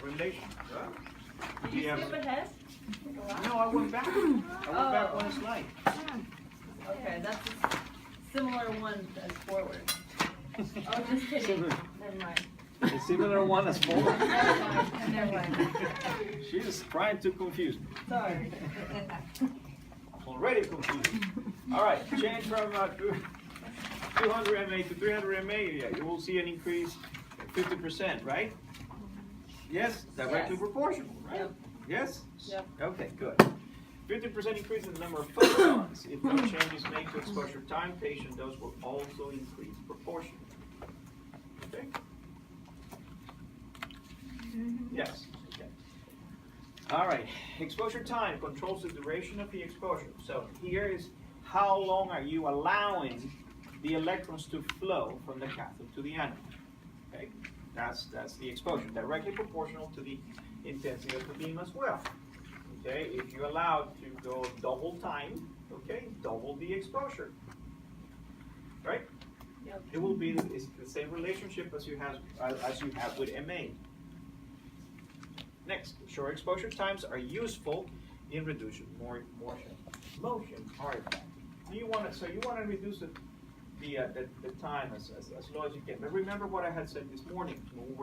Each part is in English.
relation. Did you skip ahead? No, I went back. I went back one slide. Okay, that's a similar one as forward. Oh, just kidding. Never mind. A similar one as forward. Never mind. She's trying to confuse me. Sorry. Already confused. All right, change from 200 MA to 300 MA. Yeah, you will see an increase of 50%, right? Yes, directly proportional, right? Yep. Yes? Yep. Okay, good. 50% increase in the number of photons. If no changes made to exposure time, patient dose will also increase proportionally. Okay? Yes. Okay. All right. Exposure time controls the duration of the exposure. So here is how long are you allowing the electrons to flow from the cathode to the anode. Okay? That's the exposure, directly proportional to the intensity of the beam as well. Okay? If you allow it to go double time, okay, double the exposure. Right? Yep. It will be the same relationship as you have with MA. Next, short exposure times are useful in reducing motion artifact. You want to reduce the time as low as you can. But remember what I had said this morning when we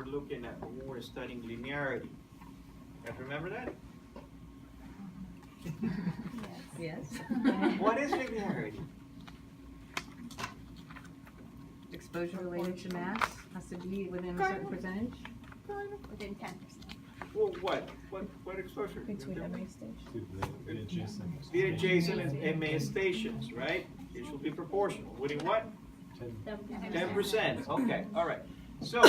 were studying linearity. You guys remember that? Yes. What is linearity? Exposure related to mass has to be within a certain percentage? Within 10%. Well, what exposure? Between MA stations. The adjacent MA stations, right? It should be proportional. Within what? 10%. Okay, all right. So,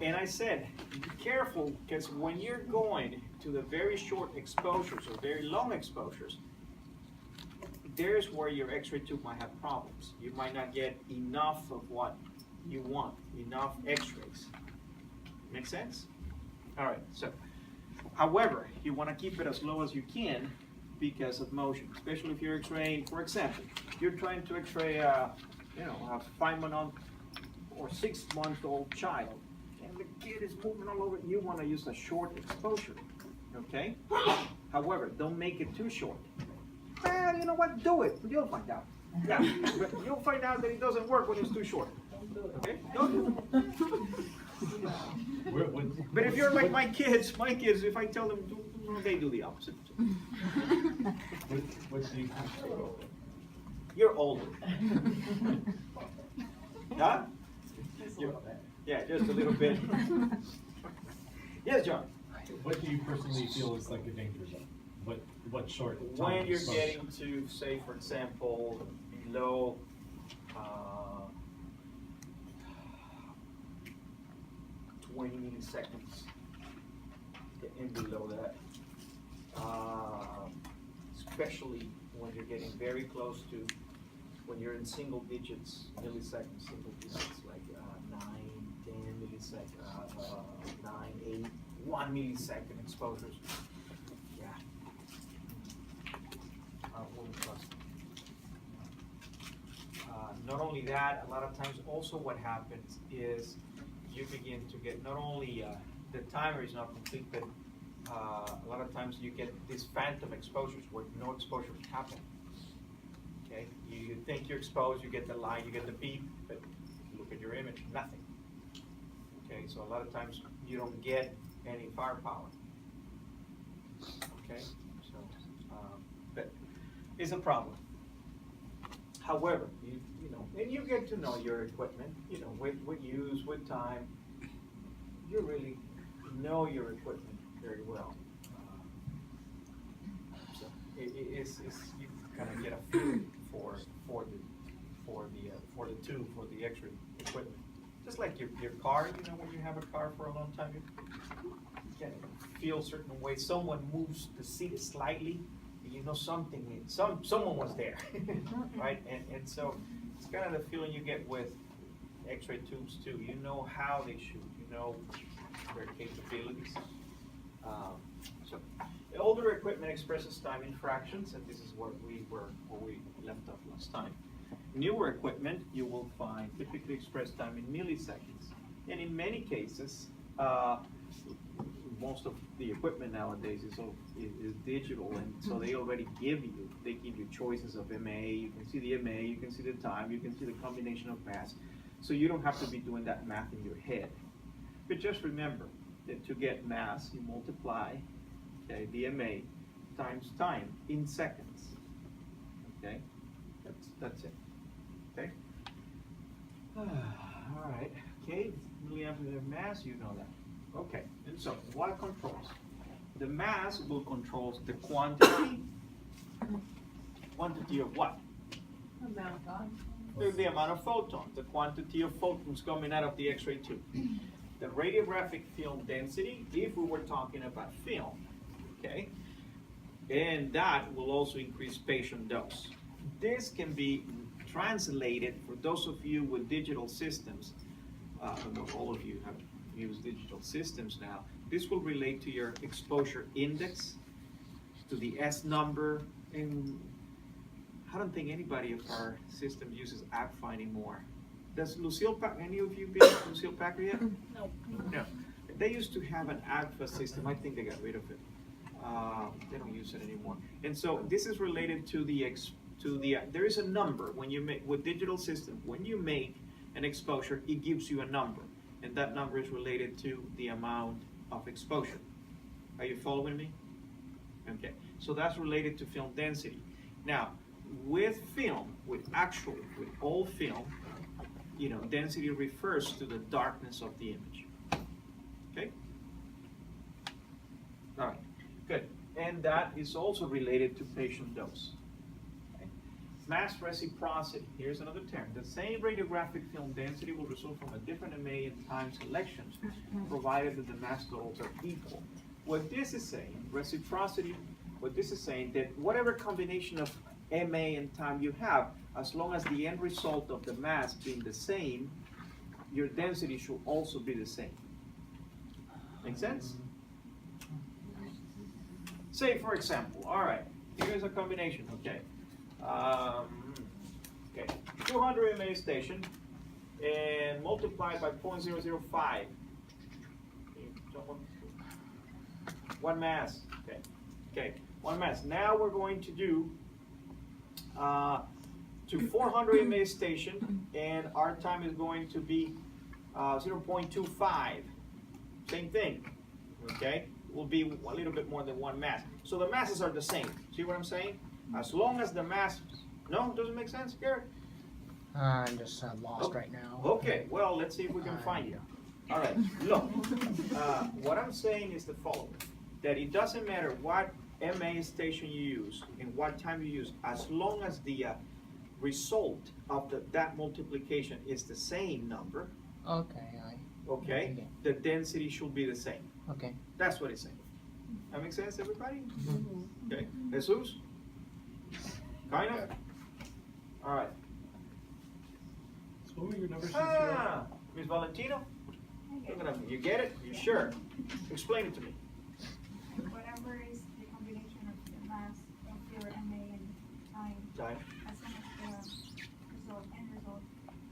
and I said, be careful, because when you're going to the very short exposures or very long exposures, there's where your X-ray tube might have problems. You might not get enough of what you want, enough X-rays. Make sense? All right, so, however, you want to keep it as low as you can because of motion, especially if you're X-raying, for example, you're trying to X-ray a 5-month or 6-month-old child, and the kid is moving all over. You want to use a short exposure, okay? However, don't make it too short. Well, you know what? Do it. You'll find out. Yeah, but you'll find out that it doesn't work when it's too short. Okay? Don't do it. But if you're like my kids, if I tell them, they do the opposite. What's the You're older. Huh? Yeah, just a little bit. Yes, John. What do you personally feel is like a danger zone? What short time When you're exposure? getting to, say, for example, below 20 milliseconds, and below that, especially when you're getting very close to, when you're in single digits, milliseconds, like 9, 10 milliseconds, 9, 8, 1 millisecond exposures. Yeah. Wouldn't trust it. Not only that, a lot of times also what happens is you begin to get not only the timer is not complete, but a lot of times you get these phantom exposures where no exposure happen. Okay, you think you're exposed, you get the light, you get the beep, but look at your image, nothing. Okay, so a lot of times you don't get any firepower. Okay, so but it's a problem. However, you know, and you get to know your equipment, you know, with use, with time, you really know your equipment very well. So it's you kind of get a feel for the tube, for the X-ray equipment. Just like your car, you know, when you have a car for a long time, you can feel certain ways. Someone moves the seat slightly, you know someone was there, right? And so it's kind of the feeling you get with X-ray tubes too. You know how they shoot, you know their capabilities. So the older equipment expresses time in fractions, and this is where we left off last time. Newer equipment you will find typically express time in milliseconds, and in many cases most of the equipment nowadays is digital, and so they already give you choices of MA. You can see the MA, you can see the time, you can see the combination of mass. So you don't have to be doing that math in your head. But just remember that to get mass, you multiply, okay, the MA times time in seconds. Okay, that's it. Okay. All right. Okay, milliampere mass, you know that. Okay, and so what controls? The mass will control the quantity. Quantity of what? The amount of photons, the quantity of photons coming out of the X-ray tube. The radiographic film density, if we were talking about film, okay? And that will also increase patient dose. This can be translated for those of you with digital systems. All of you have used digital systems now. This will relate to your exposure index, to the S number, and I don't think anybody of our system uses AGFA anymore. Does any of you been to Lucille Packard yet? No. No. They used to have an AGFA system. I think they got rid of it. They don't use it anymore. And so this is related to there is a number when you make with digital system. When you make an exposure, it gives you a number, and that number is related to the amount of exposure. Are you following me? Okay. So that's related to film density. Now, with film, with all film, density refers to the darkness of the image. Okay? All right, good. And that is also related to patient dose. Okay? Mass reciprocity, here's another term. The same radiographic film density will result from a different MA and time selections, provided that the mass totals are equal. What this is saying, reciprocity, what this is saying, that whatever combination of MA and time you have, as long as the end result of the mass being the same, your density should also be the same. Make sense? Say, for example, all right, here's a combination, okay. Okay, 200 MA station and multiplied by 0.005. One mass, okay. Okay, one mass. Now we're going to do to 400 MA station, and our time is going to be 0.25. Same thing, okay? Will be a little bit more than one mass. So the masses are the same. See what I'm saying? As long as the mass, no, doesn't make sense, Garrett? I'm just lost right now. Okay, well, let's see if we can find you. All right, look, what I'm saying is the following, that it doesn't matter what MA station you use and what time you use, as long as the result of that multiplication is the same number, okay, the density should be the same. Okay. That's what it's saying. That makes sense, everybody? Okay, Jesus? Kind of? All right. So what were your numbers? Miss Valentino? Look at them. You get it? You sure? Explain it to me. Whatever is the combination of the mass of your MA and time, as long as the end result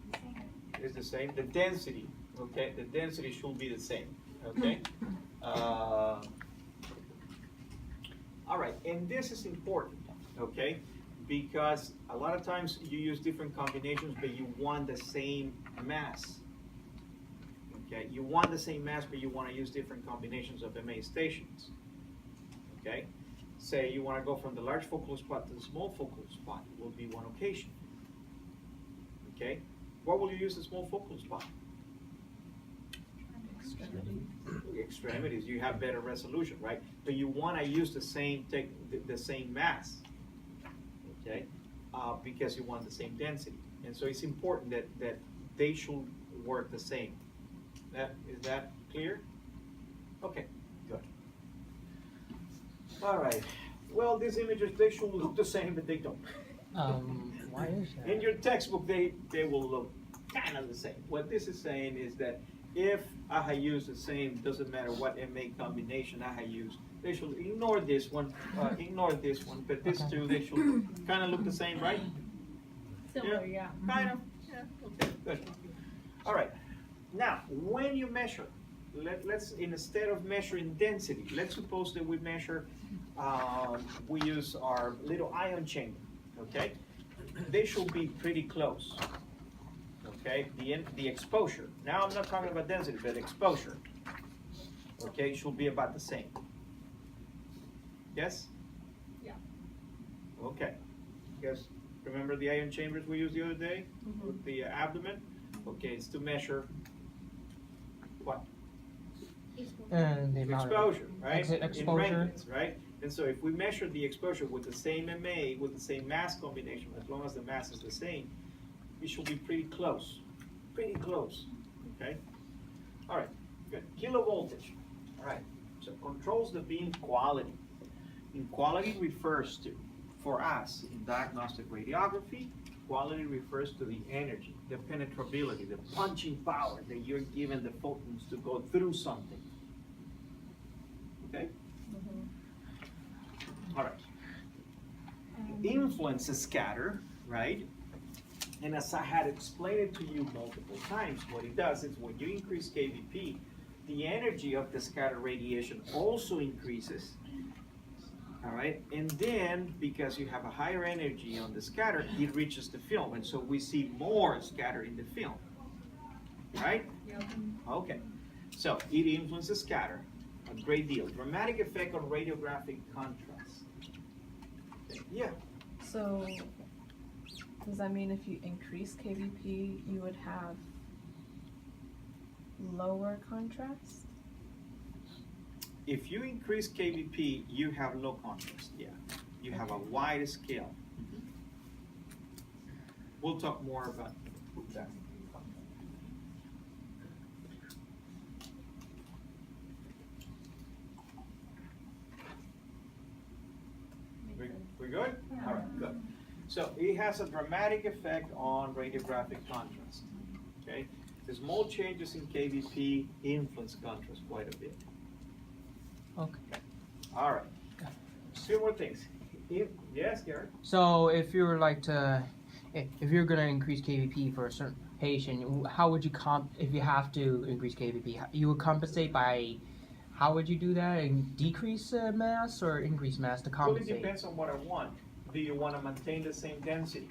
is the same. It's the same. The density, okay? The density should be the same, okay? All right, and this is important, okay? Because a lot of times you use different combinations, but you want the same mass. Okay, you want the same mass, but you want to use different combinations of MA stations. Okay, say you want to go from the large focal spot to the small focal spot, it will be one occasion. Okay, what will you use the small focal spot? Extremities. You have better resolution, right? But you want to use the same mass. Okay, because you want the same density, and so it's important that they should work the same. Is that clear? Okay, good. All right. Well, these images, they should look the same, but they don't. Why is that? In your textbook, they will look kind of the same. What this is saying is that if I use the same, doesn't matter what MA combination I use, they should ignore this one, but this two, they should kind of look the same, right? Similar, yeah. Kind of. Yeah. Okay, good. All right. Now, when you measure let's instead of measuring density, let's suppose that we measure, we use our little ion chamber, okay? They should be pretty close, okay? The exposure, now I'm not talking about density, but exposure, okay, should be about the same. Yes? Yeah. Okay. Yes, remember the ion chambers we used the other day? With the abdomen? Okay, it's to measure what? And the amount of Exposure, right? exit In exposure. Rankine's, right? And so if we measure the exposure with the same MA, with the same mass combination, as long as the mass is the same, it should be pretty close. Pretty close, okay? All right, good. Kilovoltage, all right. So controls the beam quality. And quality refers to, for us, in diagnostic radiography, quality refers to the energy, the penetrability, the punching power that you're giving the photons to go through something. Okay? All right. Influences scatter, right? And as I had explained it to you multiple times, what it does is when you increase kVp, the energy of the scatter radiation also increases. All right, and then because you have a higher energy on the scatter, it reaches the film, and so we see more scatter in the film. Right? Yep. Okay, so it influences scatter a great deal. Dramatic effect on radiographic contrast. Yeah. So, does that mean if you increase KVP, you would have lower contrast? If you increase kVp, you have low contrast, yeah. You have a wide scale. We'll talk more about that. We good? All right, good. So it has a dramatic effect on radiographic contrast, okay? The small changes in kVp influence contrast quite a bit. Okay. All right. Two more things. Yes, Gary? So if you were like to, if you're gonna increase KVP for a certain patient, how would you if you have to increase KVP? You would compensate by, how would you do that? And decrease mass or increase mass to Well, it compensate? depends on what I want. Do you want to maintain the same density?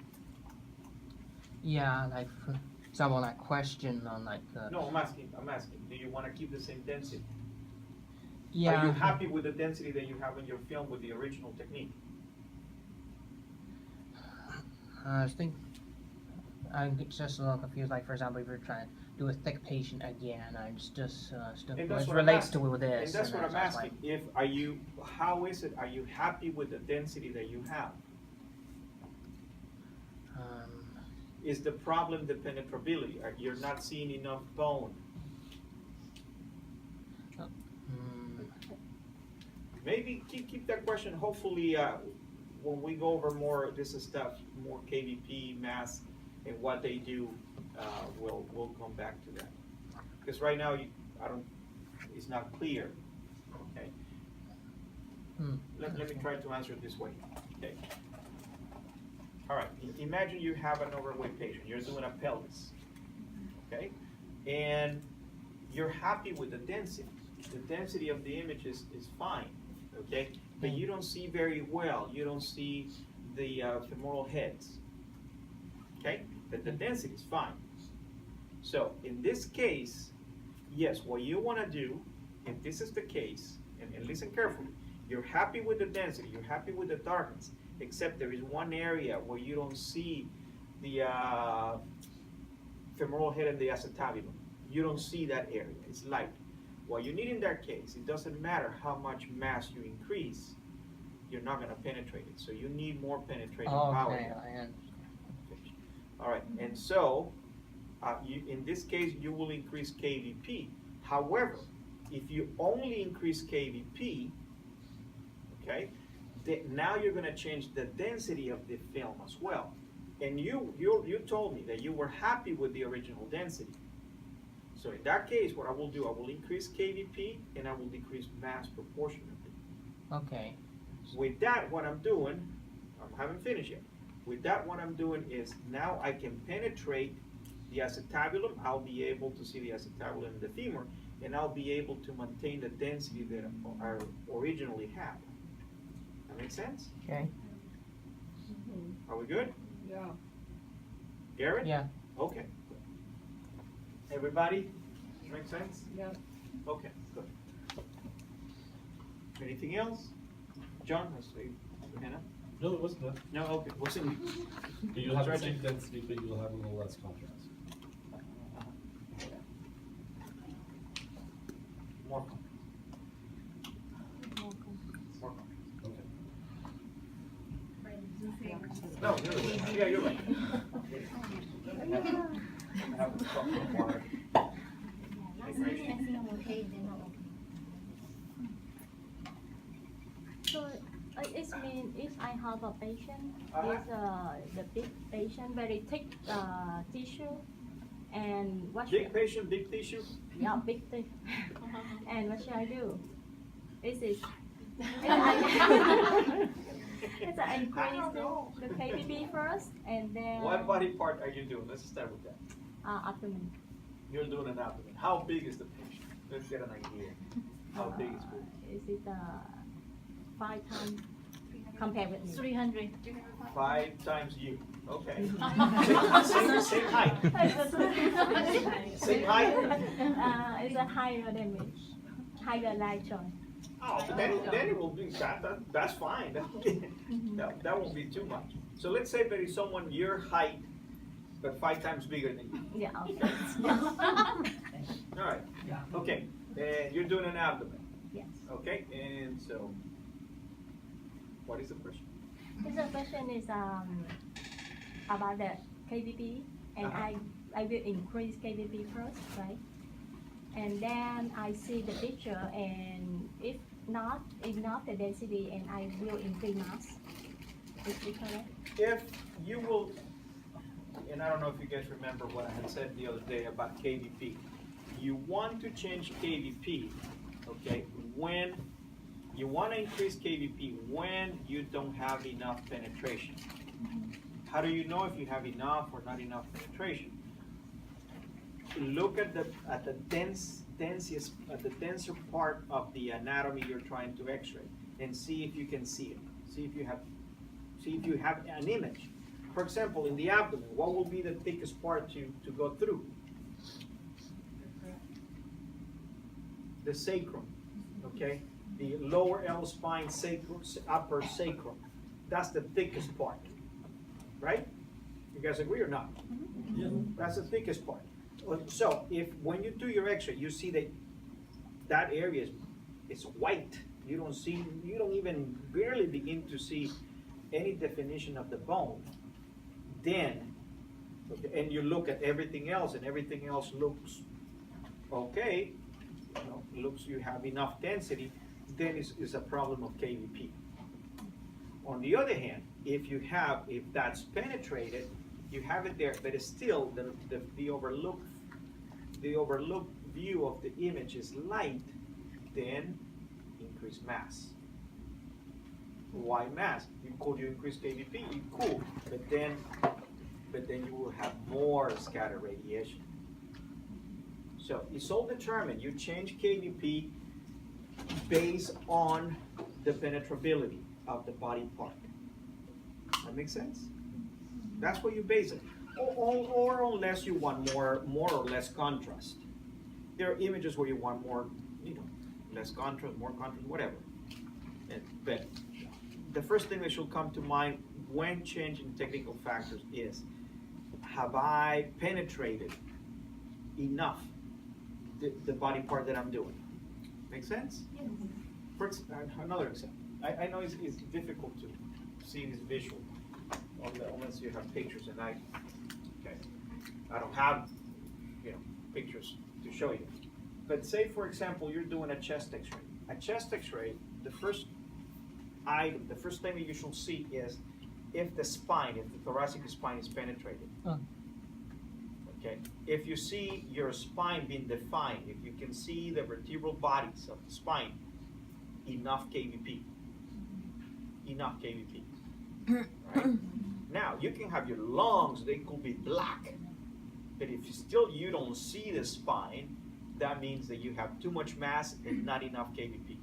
Yeah, like for example, that question on like. No, I'm asking. Do you want to keep the same density? Yeah. Are you happy with the density that you have in your film with the original technique? I think I'm just a little confused. Like for example, if you're trying to do a thick patient again, I'm just And that's it what I'm relates asking. to with this. And that's what I'm that's asking. How is it? Are you happy with the density that you have? Is the problem the penetrability? You're not seeing enough bone? Maybe keep that question. Hopefully, when we go over more this stuff, more KVP, mass, and what they do, we'll come back to that. Because right now, it's not clear. Okay. Let me try to answer it this way. Okay. All right. Imagine you have an overweight patient. You're doing a pelvis. Okay. And you're happy with the density. The density of the image is fine. Okay, but you don't see very well. You don't see the femoral heads. Okay, but the density is fine. So in this case, yes, what you want to do, if this is the case, and listen carefully, you're happy with the density, you're happy with the darkness, except there is one area where you don't see the femoral head and the acetabulum. You don't see that area. It's light. What you need in that case, it doesn't matter how much mass you increase, you're not going to penetrate it. So you need more penetrating power. Okay, I understand. All right, and so in this case, you will increase kVp. However, if you only increase kVp, okay, now you're going to change the density of the film as well. And you told me that you were happy with the original density. So in that case, what I will do, I will increase kVp and I will decrease mass proportionately. Okay. With that, what I'm doing, I haven't finished yet. With that, what I'm doing is now I can penetrate the acetabulum. I'll be able to see the acetabulum and the femur. and I'll be able to maintain the density that I originally had. That makes sense? Okay. Are we good? Yeah. Garrett? Yeah. Okay. Everybody? Make sense? Yeah. Okay, good. Anything else? John, let's see. Hannah? No, it wasn't that. No, okay, wasn't. But you'll have the same density, but you'll have a little less contrast. More contrast. More contrast. Okay. No, you're right. Yeah, you're right. Have a cup of water. So it means if I have a patient, Uh-huh. is the big patient very thick tissue, and what Big should patient, big tissue? yeah big tissue, and what should I do? Is it? Is I increase the kVp first, and then What body part are you doing? Let's start with that. abdomen. You're doing an abdomen. How big is the patient? Let's get an idea. How big is it? Is it 5 times compared with me? 300. 5 times you. Okay. Same height. Same height? It's a higher than me, higher light joint. Oh, then it will be that's fine. That won't be too much. So let's say there is someone your height, but 5 times bigger than you. Yeah. All right. Okay. And you're doing an abdomen. Yes. Okay. And so, what is the question? The question is about the kVp, and I will increase kVp first, right? And then I see the picture, and if not enough the density, and I will increase mass. Is it correct? If you will, and I don't know if you guys remember what I had said the other day about kVp. You want to change kVp, okay, when you want to increase kVp when you don't have enough penetration. How do you know if you have enough or not enough penetration? Look at the denser part of the anatomy you're trying to X-ray, and see if you can see it. See if you have an image. For example, in the abdomen, what will be the thickest part to go through? The sacrum, okay? The lower L spine, sacrum, upper sacrum. That's the thickest part, right? You guys agree or not? Yeah. That's the thickest part. So if when you do your X-ray, you see that area is white. You don't even barely begin to see any definition of the bone. Then, okay, and you look at everything else, and everything else looks okay. You have enough density. Then it's a problem of kVp. On the other hand, if that's penetrated, you have it there, but it's still the overlooked view of the image is light, then increase mass. Why mass? Could you increase kVp? You could, but then you will have more scatter radiation. So it's all determined. You change kVp based on the penetrability of the body part. That makes sense? That's what you base it. Or unless you want more or less contrast. There are images where you want more, less contrast, more contrast, whatever. But the first thing that should come to mind when changing technical factors is, have I penetrated enough the body part that I'm doing? Make sense? Yes. Another example. I know it's difficult to see this visual unless you have pictures, and I don't have pictures to show you. But say, for example, you're doing a chest X-ray. A chest X-ray, the first thing that you should see is if the thoracic spine is penetrated. Okay. If you see your spine being defined, if you can see the vertebral bodies of the spine, enough kVp. Enough kVp. Right? Now, you can have your lungs, they could be black. But if you don't see the spine, that means that you have too much mass and not enough kVp.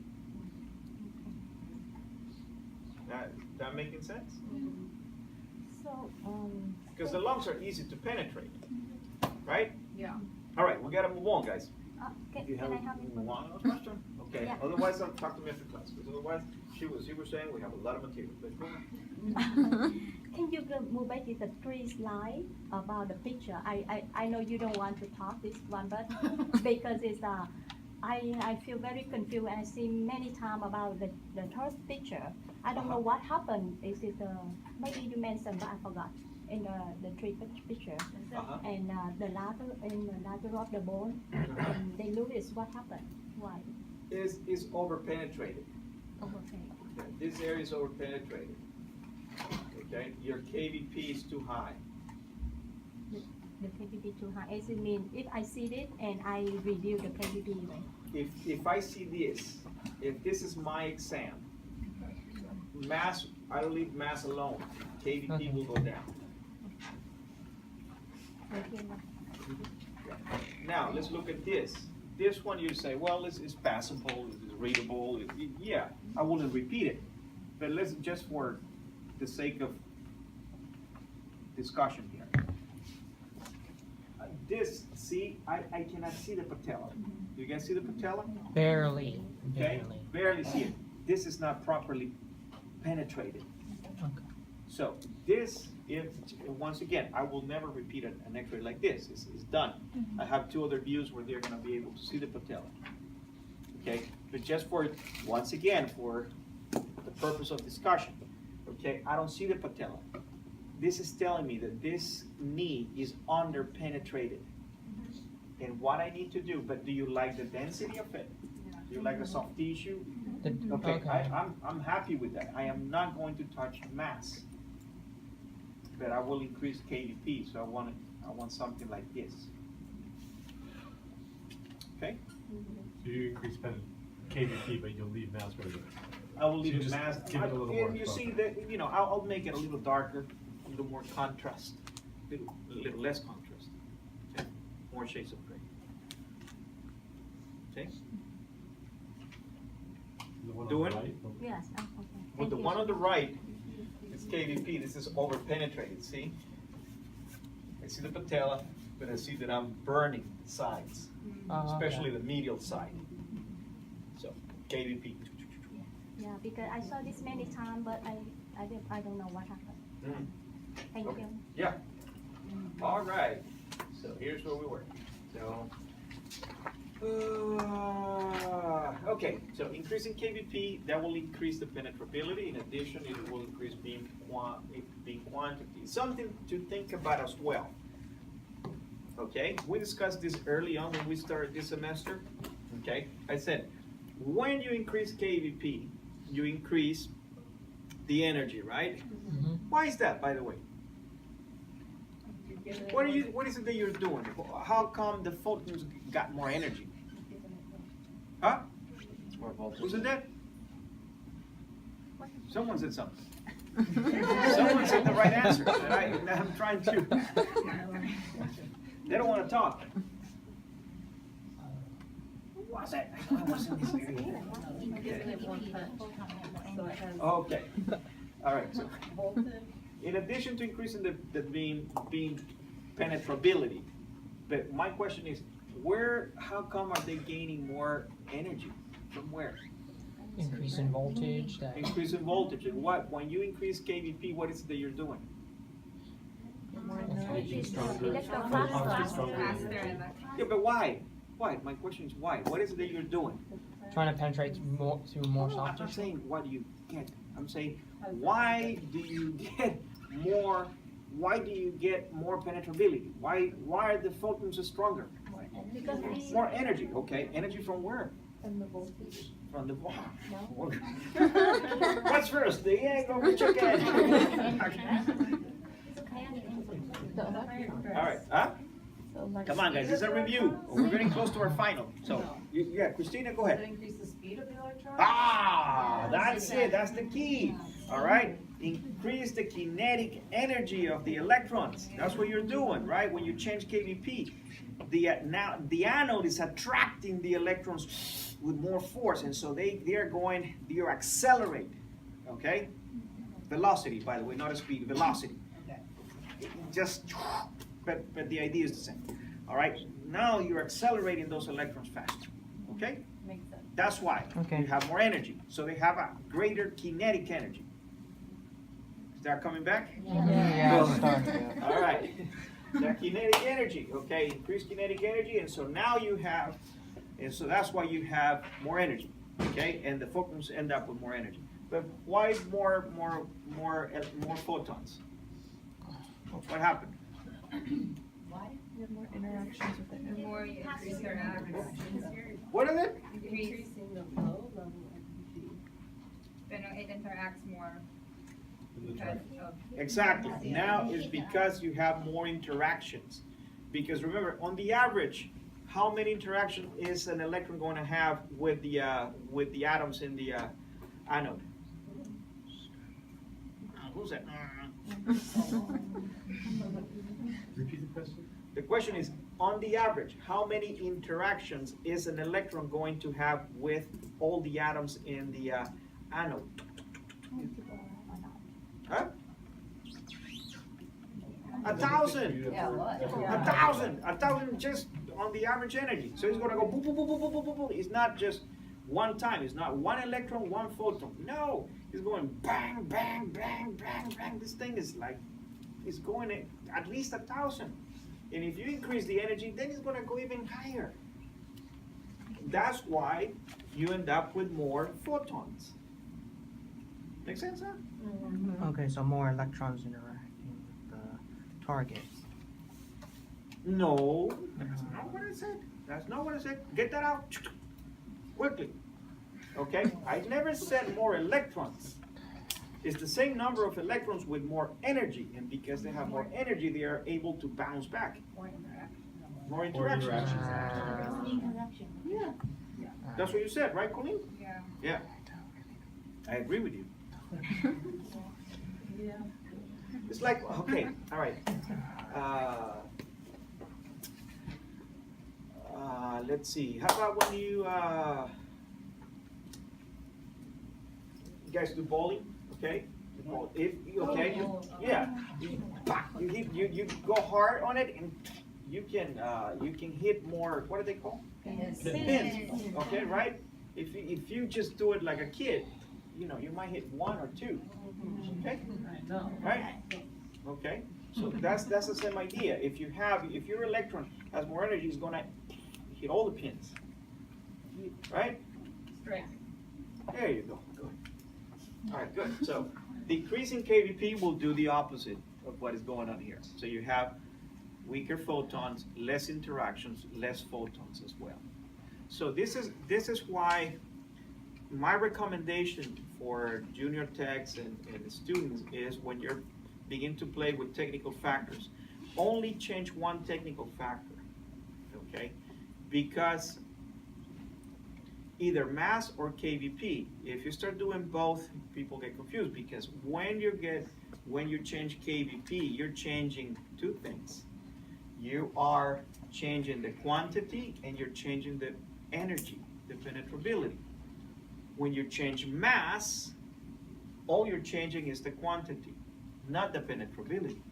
That making sense? So, Because the lungs are easy to penetrate, right? Yeah. All right, we gotta move on, guys. can, You can I have have it? one other question? Okay, Yeah. otherwise I'll talk to me after class, because otherwise she was saying we have a lot of material. But go ahead. Can you go move back to the 3 slide about the picture? I know you don't want to talk this one, but because it's I feel very confused and I see many times about the third picture. I don't know what happened. Is it maybe you mentioned but I forgot in the 3 picture Uh-huh. and the ladder of the bone and they lose what happened? Why? Is over penetrated. Okay. This area is over penetrated. Okay, your kVp is too high. The KVP too high. As it mean if I see it and I review the KVP, right? If I see this, if this is my exam, mass, I'll leave mass alone. kVp will go down. Okay. Now, let's look at this. This one you say, well, it's passable, it's readable. Yeah, I wouldn't repeat it. But let's just for the sake of discussion here. This, see, I cannot see the patella. You guys see the patella? Barely. Okay, Barely. barely see it. This is not properly penetrated. Okay. So this, if once again, I will never repeat an X-ray like this. It's done. I have 2 other views where they're going to be able to see the patella. Okay, but just for once again for the purpose of discussion. Okay, I don't see the patella. This is telling me that this knee is under penetrated. And what I need to do, but do you like the density of it? Do you like the soft tissue? Okay, I'm happy with that. I am not going to touch mass, but I will increase kVp. So I want something like this. Okay, So you increase kVp, but you'll leave mass where it is. I will leave So the just mass. give it a little more And you see focus. that I'll make it a little darker, a little more contrast, a little less contrast. Okay, more shades of gray. Okay. The one Do on the it. right? Yes. Okay. With Thank the you. one on the right, it's kVp. This is over penetrated. See? I see the patella, but I see that I'm burning the sides, especially the medial side. So kVp. Yeah, because I saw this many times, but I don't know what happened. Thank Okay. you. Yeah. All right. So here's where we were. So. Okay, so increasing kVp, that will increase the penetrability. In addition, it will increase beam quantity. Something to think about as well. Okay, we discussed this early on when we started this semester. Okay, I said, when you increase kVp, you increase the energy, right? Mm-hmm. Why is that, by the way? What is it that you're doing? How come the photons got more energy? Huh? Who said that? Someone said something. Someone said the right answer. And I'm trying to. They don't want to talk. Who was it? I wasn't this area. Okay. All right. So, in addition to increasing the beam penetrability, but my question is, how come are they gaining more energy? From where? Increase in voltage. Increase in voltage. And when you increase kVp, what is it that you're doing? Yeah, but why? Why? My question is why? What is it that you're doing? Trying to penetrate through more I'm soft not tissue. saying what do you get. I'm saying why do you get more? Why do you get more penetrability? Why are the photons stronger? Because More energy. Okay, energy from where? From the voltage. From the voltage. What's first, the egg or the chicken? All right, huh? Come on, guys, this is a review. We're getting close to our final. So, yeah, Christina, go ahead. Increase the speed of the electron? Ah, that's it. That's the key. All right. increase the kinetic energy of the electrons. That's what you're doing, right? When you change kVp, now the anode is attracting the electrons with more force, and so they're accelerating, okay? Velocity, by the way, not a speed, velocity. Just, but the idea is the same. All right, now you're accelerating those electrons faster, okay? Makes sense. That's why you have more energy. So they have a greater kinetic energy. Is that coming back? Yeah, Good. start, yeah. All right. That kinetic energy, okay, increased kinetic energy, and so now you have, and so that's why you have more energy, okay, and the photons end up with more energy. But why more photons? What happened? Why? You have more interactions with it. The more you increase your interactions, What is it? increasing the flow level of the then it interacts more because of Exactly. Now it's because you have more interactions. Because remember, on the average, how many interactions is an electron going to have with the atoms in the anode? Who's that? Repeat the question? The question is, on the average, how many interactions is an electron going to have with all the atoms in the anode? Huh? 1,000. Yeah, what? 1,000 just on the average energy. So it's going to go boom, boom, boom, boom, boom, boom, boom, boom. It's not just one time. It's not one electron, one photon. No, it's going bang, bang, bang, bang, bang. This thing is like, it's going at least 1,000. And if you increase the energy, then it's going to go even higher. That's why you end up with more photons. Make sense, huh? Okay, so more electrons interacting with the target. No, that's not what I said. That's not what I said. Get that out quickly. Okay? I never said more electrons. It's the same number of electrons with more energy, and because they have more energy, they are able to bounce back. More interactions. Yeah. That's what you said, right, Colleen? Yeah. Yeah. I agree with you. Yeah. It's like, okay, all right. Let's see. How about when you guys do bowling? Okay. If okay, yeah, you go hard on it, and you can hit more. What do they call? Pins. Pins. Okay, right? If you just do it like a kid, you know, you might hit one or two. Okay. Right. Okay. So that's the same idea. If your electron has more energy, it's gonna hit all the pins. Right? Straight. There you go. Good. All right, good. So decreasing kVp will do the opposite of what is going on here. So you have weaker photons, less interactions, less photons as well. So this is why my recommendation for junior techs and students is when you're begin to play with technical factors, only change one technical factor, okay? Because either mass or kVp. If you start doing both, people get confused, because when you change kVp, you're changing two things. You are changing the quantity and you're changing the energy, the penetrability. When you change mass, all you're changing is the quantity, not the penetrability.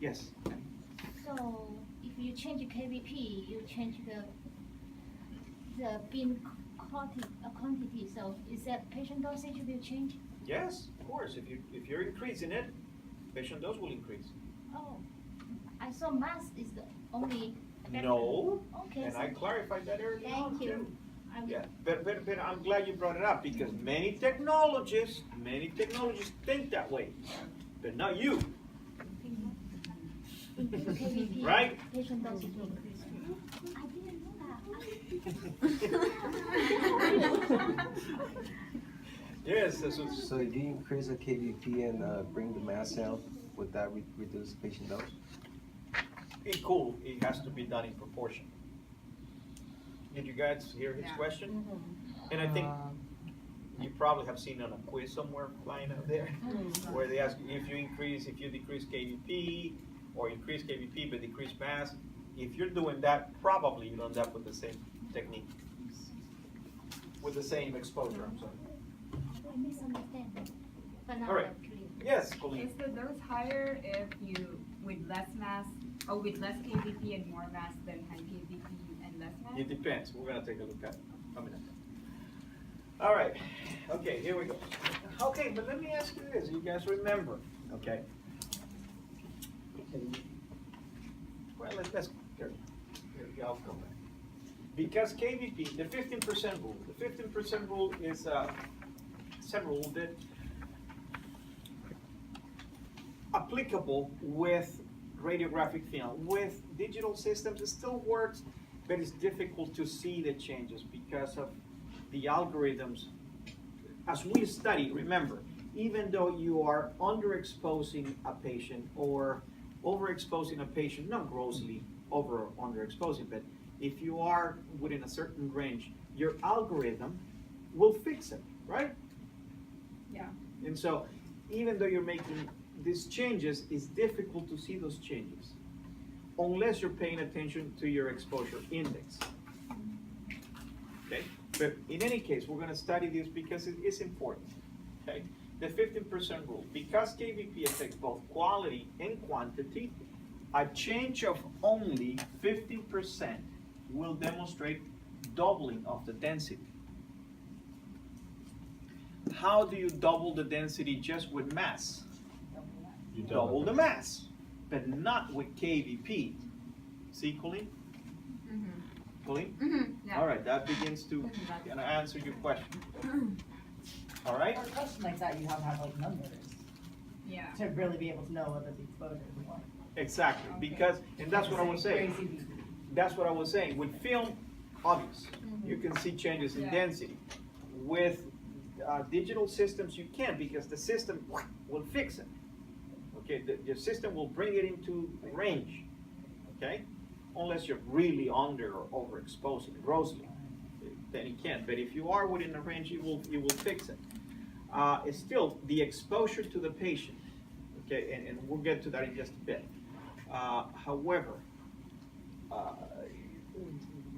Yes? So if you change kVp, you change the bin quantity. So is that patient dosage will change? Yes, of course. If you're increasing it, patient dose will increase. Oh, I saw mass is the only. No. Okay. And So I clarified that earlier on thank you. too. Yeah, but I'm glad you brought it up, because many technologists think that way, but not you. Increase kVp. Right? Patient dosage will increase. I didn't know that. Yes, So if you increase the kVp and bring the mass down, would that reduce patient dose? cool. It has to be done in proportion. Did you guys hear his question? And I think you probably have seen on a quiz somewhere flying out there, where they ask you if you decrease KVP, or increase KVP but decrease mass. If you're doing that, probably you'll end up with the same technique, with the same exposure. I'm sorry. I misunderstand. But now All right. I'm clear. Yes, Colleen. Is the dose higher if you with less mass, or with less KVP and more mass than high KVP and less mass? It depends. We're gonna take a look at it. Coming up. All right. Okay, here we go. Okay, but let me ask you this. You guys remember? Okay. Well, let's here we go. I'll come back. Because KVP, the 15% rule. The 15% rule is it's a rule that applicable with radiographic film. With digital systems, it still works, but it's difficult to see the changes because of the algorithms. As we study, remember, even though you are underexposing a patient or overexposing a patient, not grossly over or underexposing, but if you are within a certain range, your algorithm will fix it, right? Yeah. And so, even though you're making these changes, it's difficult to see those changes unless you're paying attention to your exposure index. Okay? But in any case, we're going to study this because it is important. Okay? The 15% rule. Because KVP affects both quality and quantity, a change of only 15% will demonstrate doubling of the density. How do you double the density just with mass? You Double the mass, but not with KVP. See, Colleen? Colleen? Yeah. All right, that begins to kind of answer your question. All right? For a question like that, you have to have like numbers Yeah. to really be able to know whether the exposure is more. Exactly, because, and that's what I was saying. Crazy VP. That's what I was saying. With film, obvious, you can see changes in Yeah. density. With digital systems, you can't because the system will fix it. Okay, the system will bring it into range. Okay, unless you're really under or overexposing grossly, then it can't. But if you are within the range, you will fix it. It's still the exposure to the patient. Okay, and we'll get to that in just a bit. However,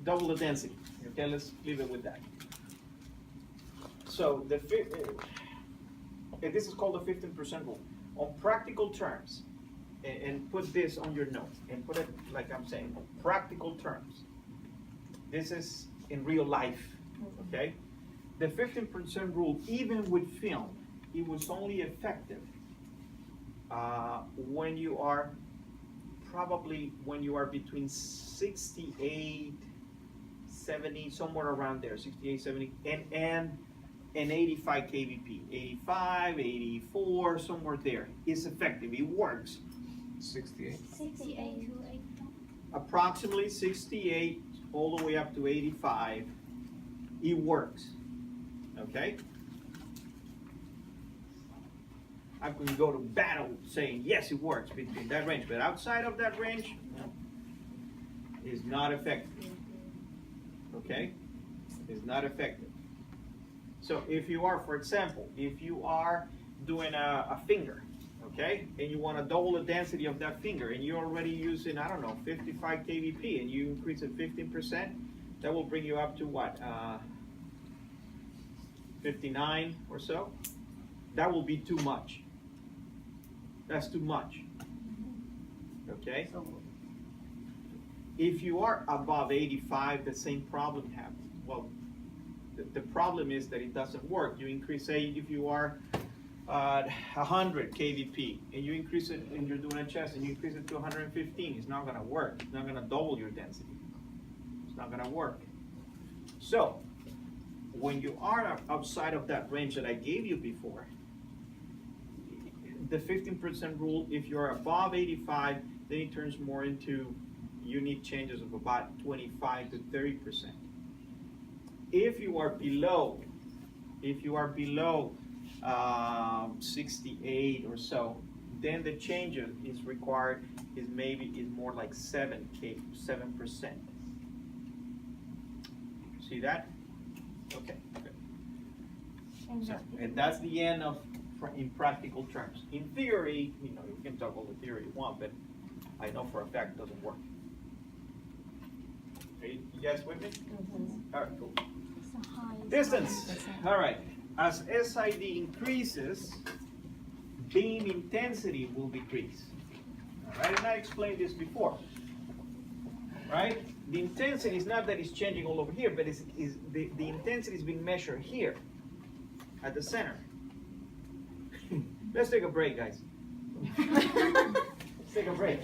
double the density. Okay, let's leave it with that. So this is called the 15% rule. On practical terms, and put this on your notes, and put it like I'm saying, practical terms. This is in real life, okay? The 15% rule, even with film, it was only effective when you are between 68, 70, somewhere around there, 68, 70, and 85 kVp, 85, 84, somewhere there. It's effective, it works. 68. 68 to 85. Approximately 68 all the way up to 85, it works, okay? I can go to battle saying, yes, it works between that range, but outside of that range, it's not effective, okay? It's not effective. So if you are, for example, if you are doing a finger, okay, and you want to double the density of that finger, and you're already using, I don't know, 55 kVp, and you increase it 15%, that will bring you up to what, 59 or so? That will be too much. That's too much, okay? If you are above 85, the same problem happens. Well, the problem is that it doesn't work. You increase, say, if you are 100 kVp, and you increase it, and you're doing a chest, and you increase it to 115, it's not going to work. It's not going to double your density. It's not going to work. So, when you are outside of that range that I gave you before, the 15% rule, if you're above 85, then it turns more into you need changes of about 25 to 30%. If you are below 68 or so, then the change is required is more like 7%. See that? Okay. Good. And that's the end of, in practical terms. In theory, you know, you can talk all the theory you want, but I know for a fact it doesn't work. Are you guys with me? All right, cool. Distance. All right. As SID increases, beam intensity will decrease. All right, and I explained this before. Right? The intensity is not that it's changing all over here, but the intensity is being measured here at the center. Let's take a break, guys. Let's take a break.